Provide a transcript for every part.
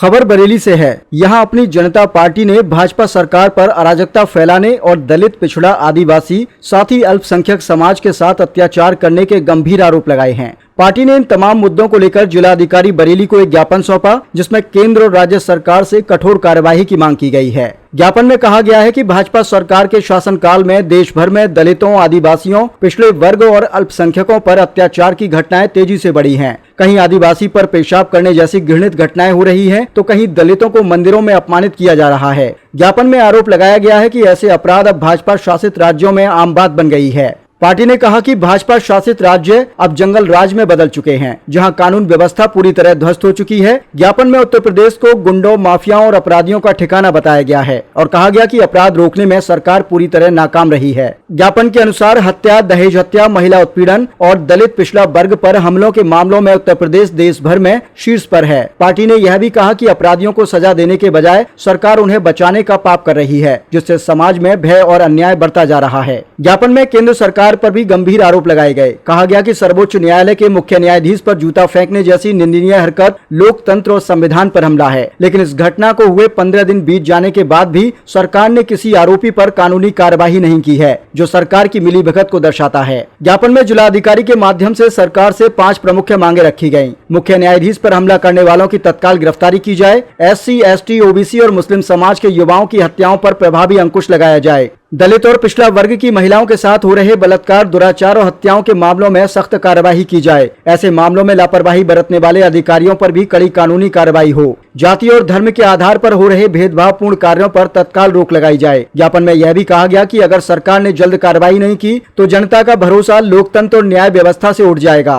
खबर बरेली से है। यहां अपनी जनता पार्टी ने भाजपा सरकार पर अराजकता फैलाने और दलित, पिछड़ा, आदिवासी साथ ही अल्पसंख्यक समाज के साथ अत्याचार करने के गंभीर आरोप लगाए हैं। पार्टी ने इन तमाम मुद्दों को लेकर जिलाधिकारी बरेली को एक ज्ञापन सौंपा, जिसमें केंद्र और राज्य सरकार से कठोर कार्यवाही की मांग की गई है। ज्ञापन में कहा गया है कि भाजपा सरकार के शासनकाल में देश भर में दलितों, आदिवासियों, पिछड़े वर्ग और अल्पसंख्यकों पर अत्याचार की घटनाएं तेजी से बढ़ी हैं। कहीं आदिवासी पर पेशाब करने जैसी घृणित घटनाएं हो रही हैं, तो कहीं दलितों को मंदिरों में अपमानित किया जा रहा है। ज्ञापन में आरोप लगाया गया है कि ऐसे अपराध अब भाजपा शासित राज्यों में आम बात बन गई है। पार्टी ने कहा कि भाजपा शासित राज्य अब जंगल राज में बदल चुके हैं, जहां कानून व्यवस्था पूरी तरह ध्वस्त हो चुकी है। ज्ञापन में उत्तर प्रदेश को गुंडों, माफियाओं और अपराधियों का ठिकाना बताया गया है और कहा गया कि अपराध रोकने में सरकार पूरी तरह नाकाम रही है। ज्ञापन के अनुसार हत्या, दहेज हत्या, महिला उत्पीड़न और दलित, पिछड़ा वर्ग पर हमलों के मामलों में उत्तर प्रदेश देश भर में शीर्ष पर है। पार्टी ने यह भी कहा कि अपराधियों को सजा देने के बजाय सरकार उन्हें बचाने का पाप कर रही है, जिससे समाज में भय और अन्याय बढ़ता जा रहा है। ज्ञापन में केंद्र सरकार पर भी गंभीर आरोप लगाए गए। कहा गया कि सर्वोच्च न्यायालय के मुख्य न्यायाधीश पर जूता फेंकने जैसी निंदनीय हरकत लोकतंत्र और संविधान पर हमला है। लेकिन इस घटना को हुए 15 दिन बीत जाने के बाद भी सरकार ने किसी आरोपी पर कानूनी कार्यवाही नहीं की है, जो सरकार की मिलीभगत को दर्शाता है। ज्ञापन में जिलाधिकारी के माध्यम से सरकार से 5 प्रमुख मांगे रखी गयी। मुख्य न्यायाधीश पर हमला करने वालों की तत्काल गिरफ्तारी की जाए। SC, ST, OBC और मुस्लिम समाज के युवाओं की हत्याओं पर प्रभावी अंकुश लगाया जाए। दलित और पिछड़ा वर्ग की महिलाओं के साथ हो रहे बलात्कार, दुराचार और हत्याओं के मामलों में सख्त कार्रवाई की जाए। ऐसे मामलों में लापरवाही बरतने वाले अधिकारियों पर भी कड़ी कानूनी कार्रवाई हो। जाति और धर्म के आधार पर हो रहे भेदभावपूर्ण कार्यों पर तत्काल रोक लगाई जाए। ज्ञापन में यह भी कहा गया कि अगर सरकार ने जल्द कार्रवाई नहीं की तो जनता का भरोसा लोकतंत्र और न्याय व्यवस्था से उठ जाएगा।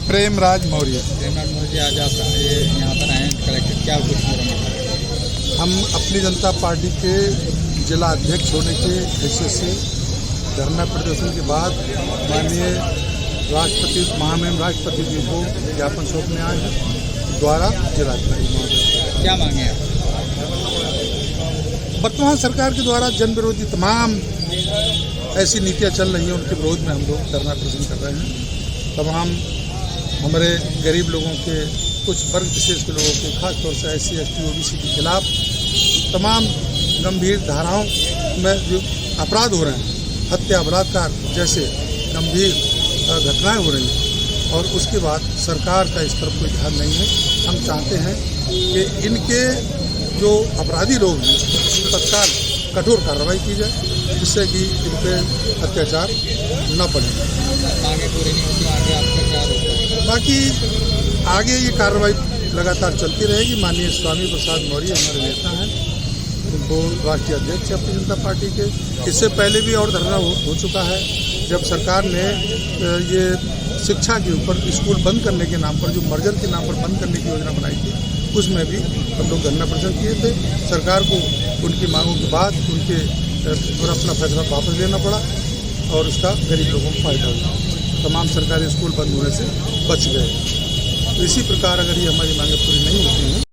प्रेमराज मौर्य आज आप यहाँ पर आए कलेक्टर, क्या कुछ हम अपनी जनता पार्टी के जिला अध्यक्ष होने के हैसियत से धरना प्रदर्शन के बाद माननीय राष्ट्रपति, महामहिम राष्ट्रपति जी को ज्ञापन सौंपने आए हैं द्वारा जिलाधिकारी महोदय। क्या मांगे हैं? वर्तमान सरकार के द्वारा जन विरोधी तमाम ऐसी नीतियां चल रही हैं, उनके विरोध में हम लोग धरना प्रदर्शन कर रहे हैं। तमाम हमारे गरीब लोगों के, कुछ वर्ग विशेष के लोगों के, खासतौर से SC, ST, OBC के खिलाफ तमाम गंभीर धाराओं में जो अपराध हो रहे हैं, हत्या, बलात्कार जैसे गंभीर घटनाएं हो रही हैं और उसके बाद सरकार का इस पर कोई ध्यान नहीं है। हम चाहते हैं कि इनके जो अपराधी लोग हैं तत्काल कठोर कार्रवाई की जाए, जिससे कि इन पर अत्याचार न बढ़े। आगे पूरी नहीं होगी, आगे आपका क्या होता है? बाकी आगे ये कार्रवाई लगातार चलती रहेगी। माननीय स्वामी प्रसाद मौर्य हमारे नेता हैं, वो राष्ट्रीय अध्यक्ष अपनी जनता पार्टी के। इससे पहले भी और धरना हो चुका है, जब सरकार ने ये शिक्षा के ऊपर स्कूल बंद करने के नाम पर, जो मर्जर के नाम पर बंद करने की योजना बनाई थी, उसमें भी हम लोग धरना प्रदर्शन किए थे। सरकार को उनकी मांगों के बाद उनके और अपना फैसला वापस लेना पड़ा और उसका गरीब लोगों को फायदा हुआ। तमाम सरकारी स्कूल बंद होने से बच गए। इसी प्रकार अगर ये हमारी मांगें पूरी नहीं होती हैं